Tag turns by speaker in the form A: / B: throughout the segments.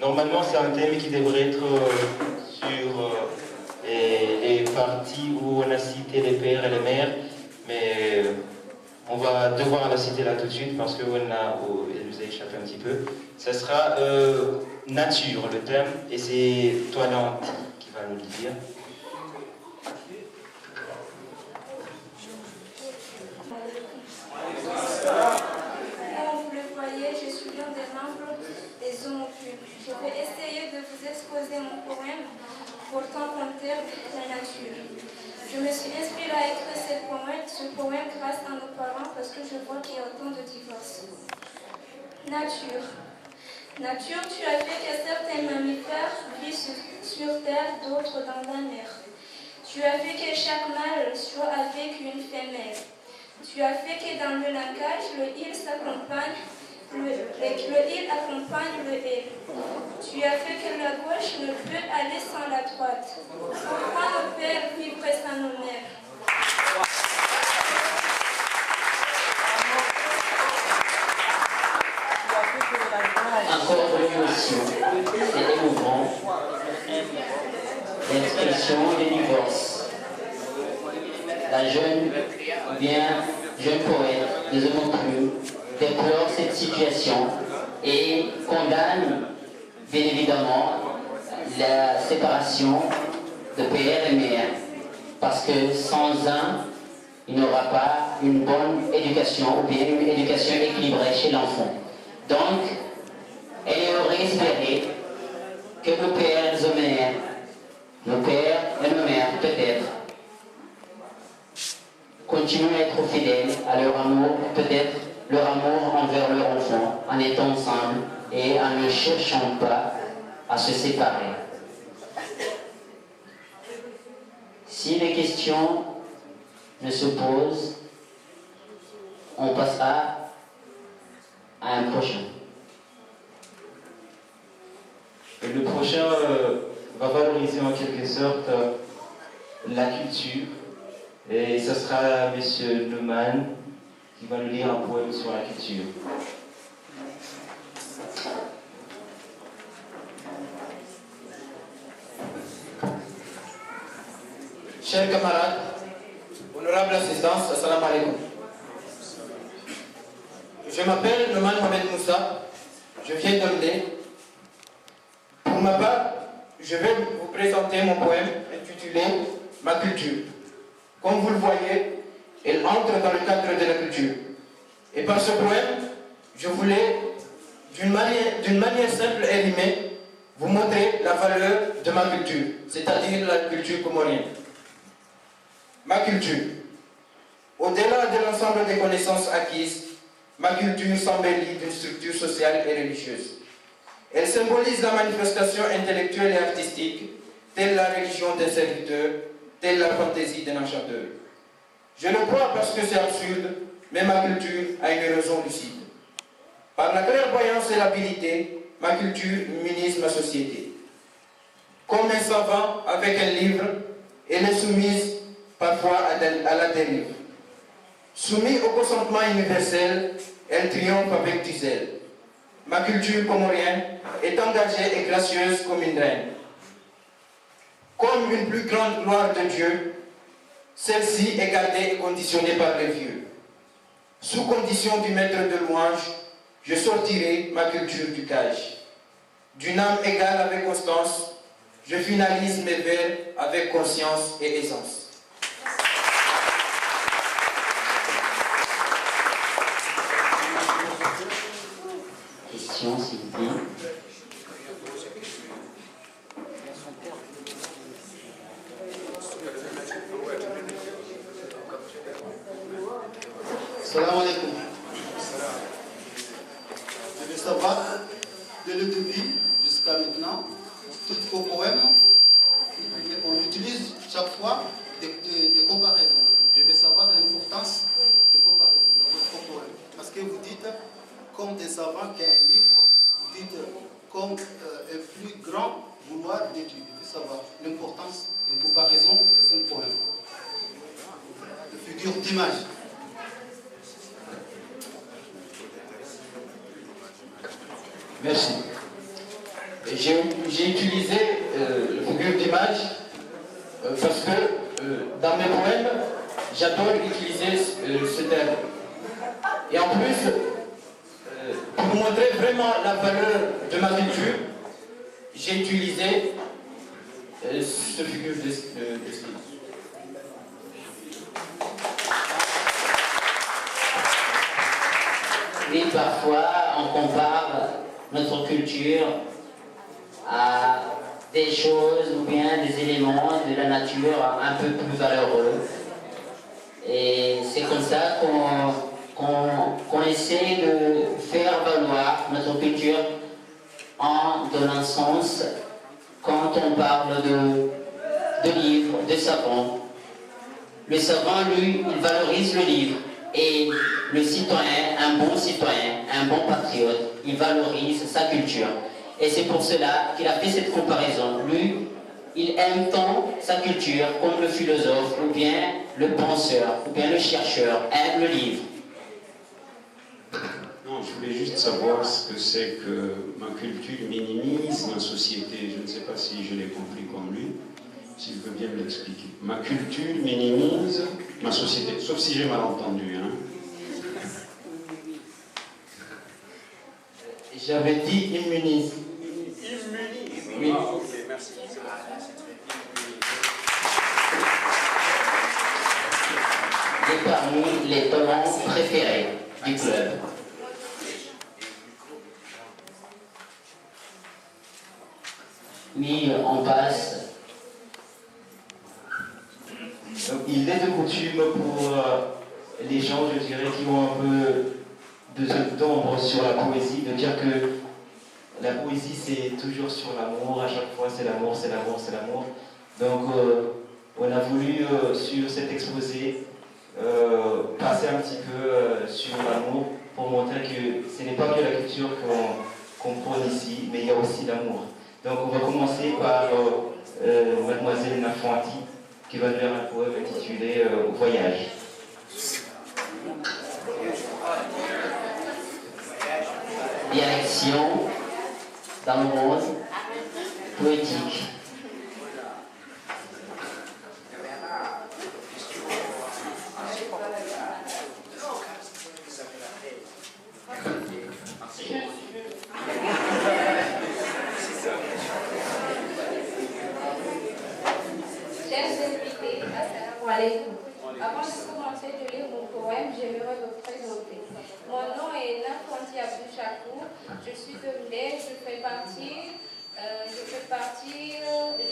A: Normalement, c'est un thème qui devrait être sur les parties où on a cité les pères et les mères, mais on va devoir la citer là tout de suite parce qu'elle nous a échappé un petit peu. Ça sera nature, le thème, et c'est toi, Nanti, qui va nous le dire.
B: Comme vous le voyez, je suis l'un des membres des Zomocules. Je vais essayer de vous exposer mon poème portant comme terme la nature. Je me suis inspirée à écrire ce poème grâce à nos parents parce que je vois qu'il y a autant de divorces. Nature. Nature, tu as fait que certains mammifères vivent sur terre, d'autres dans la mer. Tu as fait que chaque mâle soit avec une femelle. Tu as fait que dans le langage, le il s'accompagne, le il accompagne le elle. Tu as fait que la gauche ne peut aller sans la droite. Pourquoi nos pères vivraient sans nos mères?
C: Encore de l'émotion, c'est émouvant, l'expression du divorce. La jeune poète des Zomocules déplore cette situation et condamne bien évidemment la séparation de père et mère, parce que sans un, il n'y aura pas une bonne éducation ou bien une éducation équilibrée chez l'enfant. Donc, elle aurait espéré que nos pères et nos mères peut-être, continuent à être fidèles à leur amour, peut-être leur amour envers leur enfant, en étant ensemble et en ne cherchant pas à se séparer. Si les questions ne se posent, on passera à un prochain.
A: Et le prochain va valoriser en quelque sorte la culture. Et ce sera M. Neumann qui va nous lire un poème sur la culture.
D: Chers camarades, honorable assistance, assalamu alaikum. Je m'appelle Neumann Mohamed Moussa, je viens d'Amdé. Pour ma part, je vais vous présenter mon poème intitulé « Ma culture ». Comme vous le voyez, elle entre dans le cadre de la culture. Et par ce poème, je voulais, d'une manière simple et rimée, vous montrer la valeur de ma culture, c'est-à-dire la culture comorienne. Ma culture. Au-delà de l'ensemble des connaissances acquises, ma culture s'embellit d'une structure sociale et religieuse. Elle symbolise la manifestation intellectuelle et artistique, telle la religion des serviteurs, telle la fantaisie d'un enchanteur. Je le crois parce que c'est absurde, mais ma culture a une raison lucide. Par la clairvoyance et l'habilité, ma culture immunise ma société. Comme un savant avec un livre, elle est soumise parfois à la dérive. Soumise au consentement universel, elle triomphe avec du zèle. Ma culture comorienne est engagée et gracieuse comme une reine. Comme une plus grande gloire de Dieu, celle-ci est gardée et conditionnée par les vieux. Sous condition du maître de louange, je sortirai ma culture du cage. D'une âme égale avec constance, je finalise mes vers avec conscience et aisance.
C: Question, s'il vous plaît.
E: Salam alaikum. Je veux savoir, de le début jusqu'à maintenant, tous vos poèmes, on utilise chaque fois des comparaisons. Je veux savoir l'importance des comparaisons dans votre poème. Parce que vous dites, comme des savants qui ont un livre, vous dites, comme un plus grand vouloir d'étude. Je veux savoir l'importance de comparaison dans un poème. De figure d'image.
A: Merci.
D: J'ai utilisé le figure d'image parce que dans mes poèmes, j'adore utiliser ce terme. Et en plus, pour montrer vraiment la valeur de ma culture, j'ai utilisé ce figure de style.
C: Oui, parfois, on compare notre culture à des choses ou bien des éléments de la nature un peu plus valeureux. Et c'est comme ça qu'on essaie de faire valoir notre culture en donnant sens quand on parle de livres, de savants. Le savant, lui, il valorise le livre. Et le citoyen, un bon patriote, il valorise sa culture. Et c'est pour cela qu'il a fait cette comparaison. Lui, il aime tant sa culture comme le philosophe, ou bien le penseur, ou bien le chercheur aime le livre.
F: Non, je voulais juste savoir ce que c'est que ma culture minimise ma société. Je ne sais pas si je l'ai compris comme lui, s'il veut bien me l'expliquer. Ma culture minimise ma société, sauf si j'ai mal entendu. Hein.
D: J'avais dit immunise. Oui.
F: Ah, ok, merci.
C: Et parmi les talents préférés du club. Oui, on passe.
A: Donc, il est de coutume pour les gens, je dirais, qui ont un peu d'ombre sur la poésie, de dire que la poésie c'est toujours sur l'amour, à chaque fois c'est l'amour, c'est l'amour, c'est l'amour. Donc on a voulu sur cet exposé passer un petit peu sur l'amour pour montrer que ce n'est pas que la culture qu'on prône ici, mais il y a aussi l'amour. Donc on va commencer par Mademoiselle Nafanti qui va nous lire un poème intitulé Voyage.
C: Direction dans le monde poétique.
B: Chers invités, assalamu alaikum. Avant de commencer de lire mon poème, j'aimerais vous présenter. Mon nom est Nafanti Abdou Chakour. Je suis de Mlé, je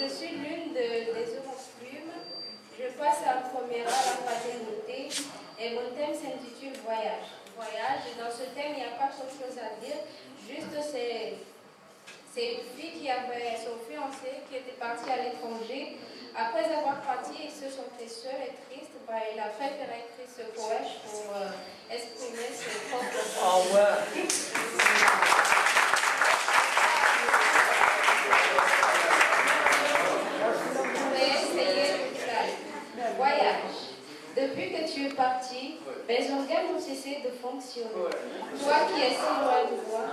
B: suis l'une des Europlumes. Je passe en première à la fraternité et mon thème s'intitule Voyage. Voyage, et dans ce thème, il n'y a pas trop de choses à dire, juste c'est une fille qui avait son fiancé qui était parti à l'étranger. Après avoir parti, ils se sont fait seuls et tristes. Il a préféré écrire ce poème pour exprimer ses propres sentiments. Je vais essayer de faire. Voyage. Depuis que tu es parti, mes organes ont cessé de fonctionner. Toi qui es si loin de moi,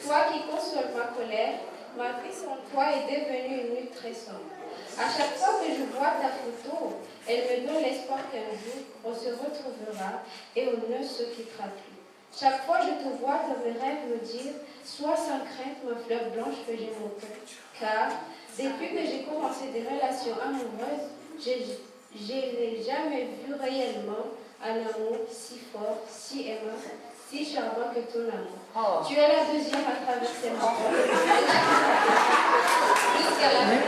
B: toi qui consoles ma colère, ma vie sans toi est devenue une nuit très sombre. À chaque fois que je vois ta photo, elle me donne l'espoir qu'un jour, on se retrouvera et on ne se quittera plus. Chaque fois je te vois dans mes rêves me dire, sois sans crainte ma fleur blanche que j'ai mon cœur. Car depuis que j'ai commencé des relations amoureuses, je n'ai jamais vu réellement un amour si fort, si aimant, si charmant que ton amour. Oh. Tu es la deuxième à traverser mon corps. Jusqu'à la fin.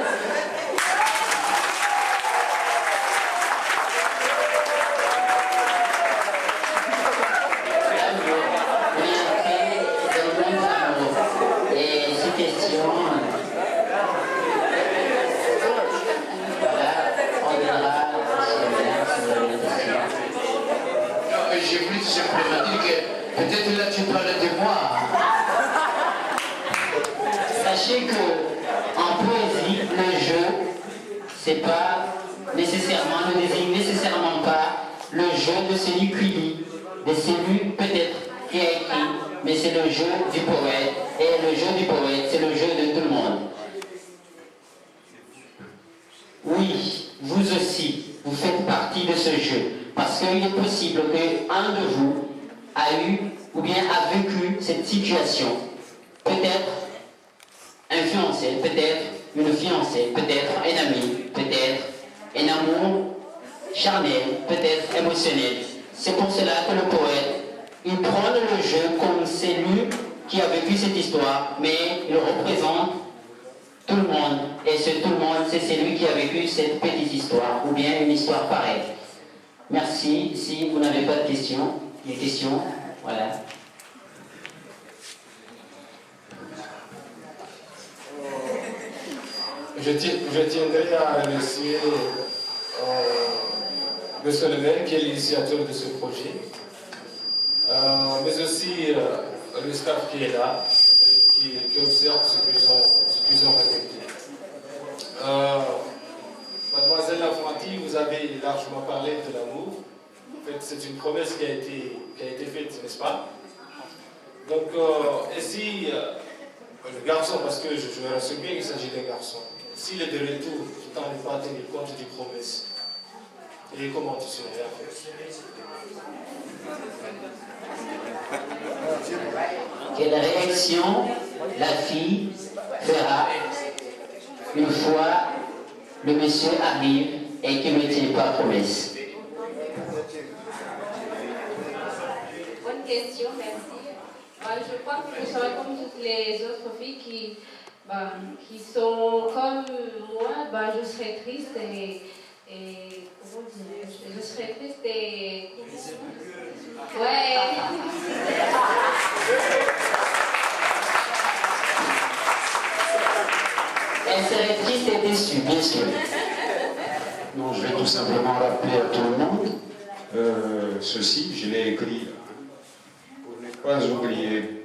G: J'ai voulu simplement dire que peut-être là tu parles de moi.
C: Sachez que en poésie, le jeu, c'est pas nécessairement, ne désigne nécessairement pas le jeu de celui qui lit, de celui peut-être qui a écrit, mais c'est le jeu du poète. Et le jeu du poète, c'est le jeu de tout le monde. partie de ce jeu. Parce qu'il est possible qu'un de vous a eu ou bien a vécu cette situation. Peut-être influencé, peut-être une fiancée, peut-être un ami, peut-être un amour charnel, peut-être émotionnel. C'est pour cela que le poète, il prend le jeu comme c'est lui qui a vécu cette histoire, mais il représente tout le monde. Et ce tout le monde, c'est celui qui a vécu cette petite histoire, ou bien une histoire pareille. Merci. Si vous n'avez pas de questions, des questions, voilà.
H: Je tiendrai à remercier M. le maire qui est l'initiateur de ce projet, mais aussi le staff qui est là, qui observe ce qu'ils ont raconté. Mademoiselle Lafonti, vous avez largement parlé de l'amour. En fait, c'est une promesse qui a été faite, n'est-ce pas? Donc, ici, le garçon, parce que je reste bien qu'il s'agit d'un garçon, s'il est de retour, tout en ne pas tenir compte des promesses, et comment tu serais à faire?
C: Quelle réaction la fille fera une fois le monsieur arrive et qu'il ne tient pas promesse?
I: Bonne question, merci. Je crois que je serai comme toutes les autres filles qui sont comme moi. Je serai triste et comment dire, je serai triste et... Ouais.
C: Elle serait triste et déçue, bien sûr.
F: Non, je vais tout simplement rappeler à tout le monde ceci, je l'ai écrit pour ne pas oublier.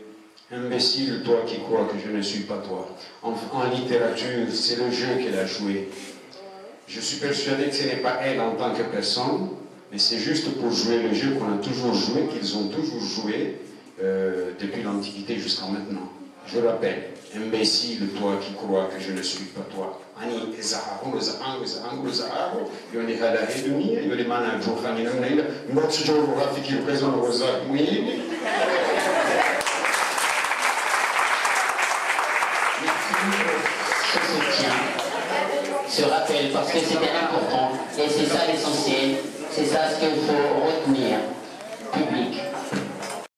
F: Imbécile, toi qui crois que je ne suis pas toi. En littérature, c'est le jeu qu'elle a joué. Je suis persuadé que ce n'est pas elle en tant que personne, mais c'est juste pour jouer le jeu qu'on a toujours joué, qu'ils ont toujours joué depuis l'Antiquité jusqu'à maintenant. Je rappelle, imbécile, toi qui crois que je ne suis pas toi. Ani ezaharo zaharo yoni hada heduni yoni mana jofani namnaila ngotsu joru rafiki présent rosa oui.
C: Ce soutien, ce rappel, parce que c'était important et c'est ça l'essentiel, c'est ça ce qu'il faut retenir.